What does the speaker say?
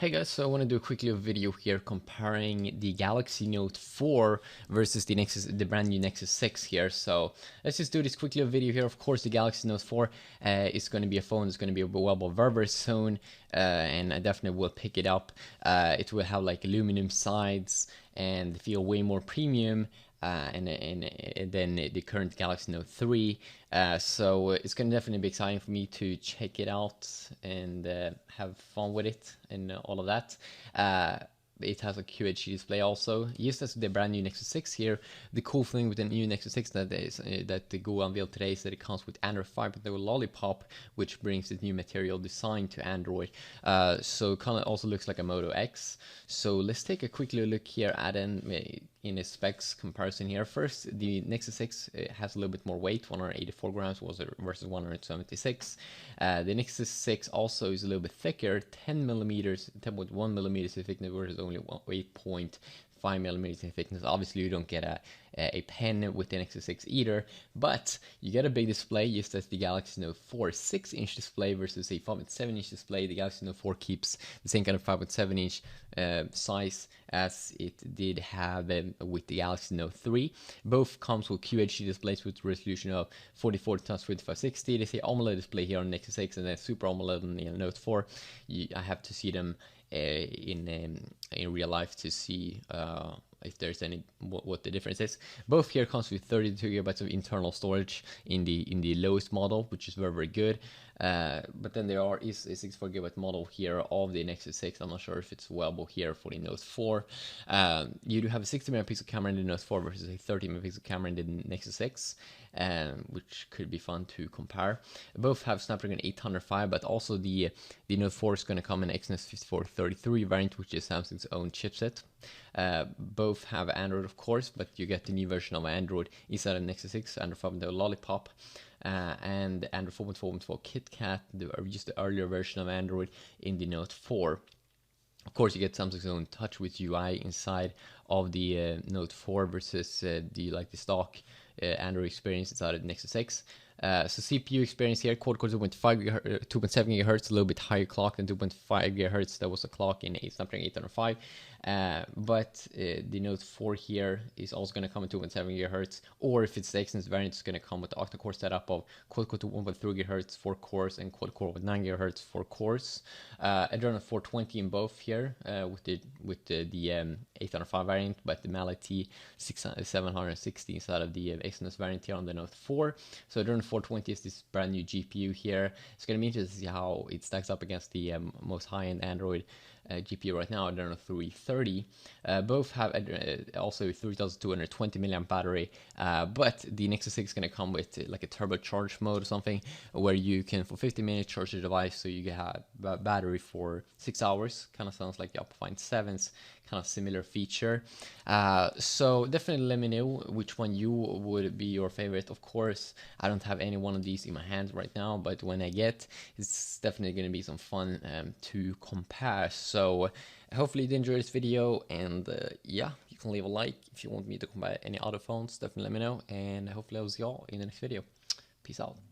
Hey guys, so I want to do a quick little video here comparing the Galaxy Note 4 versus the brand new Nexus 6 here. So let's just do this quick little video here. Of course, the Galaxy Note 4 is going to be a phone that's going to be available very soon, and I definitely will pick it up. It will have like aluminum sides and feel way more premium. And then the current Galaxy Note 3. So it's going to definitely be exciting for me to check it out and have fun with it and all of that. It has a QHD display also, just as the brand new Nexus 6 here. The cool thing with the new Nexus 6 that the Google unveiled today is that it comes with Android 5.0 Lollipop, which brings the new material design to Android. So it kind of also looks like a Moto X. So let's take a quick little look here at in a specs comparison here. First, the Nexus 6 has a little bit more weight, 184 grams versus 176. The Nexus 6 also is a little bit thicker, 10 millimeters, 10.1 millimeters in thickness versus only 8.5 millimeters in thickness. Obviously, you don't get a pen with the Nexus 6 either, but you get a big display just as the Galaxy Note 4 6-inch display versus a 5.7-inch display. The Galaxy Note 4 keeps the same kind of 5.7-inch size as it did have with the Galaxy Note 3. Both comes with QHD displays with resolution of 4040 x 2560. They say AMOLED display here on Nexus 6 and then Super AMOLED on the Note 4. I have to see them in real life to see if there's any what the difference is. Both here comes with 32 gigabytes of internal storage in the lowest model, which is very good. But then there is a 64 gigabyte model here of the Nexus 6. I'm not sure if it's available here for the Note 4. You do have a 60 megapixel camera in the Note 4 versus a 30 megapixel camera in the Nexus 6, which could be fun to compare. Both have Snapdragon 805, but also the Note 4 is going to come in Exynos 5433 variant, which is Samsung's own chipset. Both have Android, of course, but you get the new version of Android inside of Nexus 6, Android 5.0 Lollipop, and Android 4.4.4 KitKat, just the earlier version of Android in the Note 4. Of course, you get Samsung's own TouchWiz UI inside of the Note 4 versus the stock Android experience inside of the Nexus 6. So CPU experience here, quad-core 2.7 GHz, a little bit higher clock than 2.5 GHz. That was a clock in Snapdragon 805. But the Note 4 here is also going to come at 2.7 GHz, or if it's the Exynos variant, it's going to come with the octa-core setup of quad-core to 1.3 GHz, 4 cores, and quad-core with 9 GHz, 4 cores. Adreno 420 in both here with the 805 variant, but the Mali T 760 inside of the Exynos variant here on the Note 4. So Adreno 420 is this brand new GPU here. It's going to be interesting to see how it stacks up against the most high-end Android GPU right now, Adreno 330. Both have also 3220 milliamp battery, but the Nexus 6 is going to come with like a turbocharged mode or something, where you can for 50 minutes charge the device, so you have battery for 6 hours. Kind of sounds like the Oppo Find 7's kind of similar feature. So definitely let me know which one you would be your favorite. Of course, I don't have any one of these in my hands right now, but when I get, it's definitely going to be some fun to compare. So hopefully you enjoyed this video, and yeah, you can leave a like if you want me to compare any other phones. Definitely let me know, and hopefully I'll see y'all in the next video. Peace out.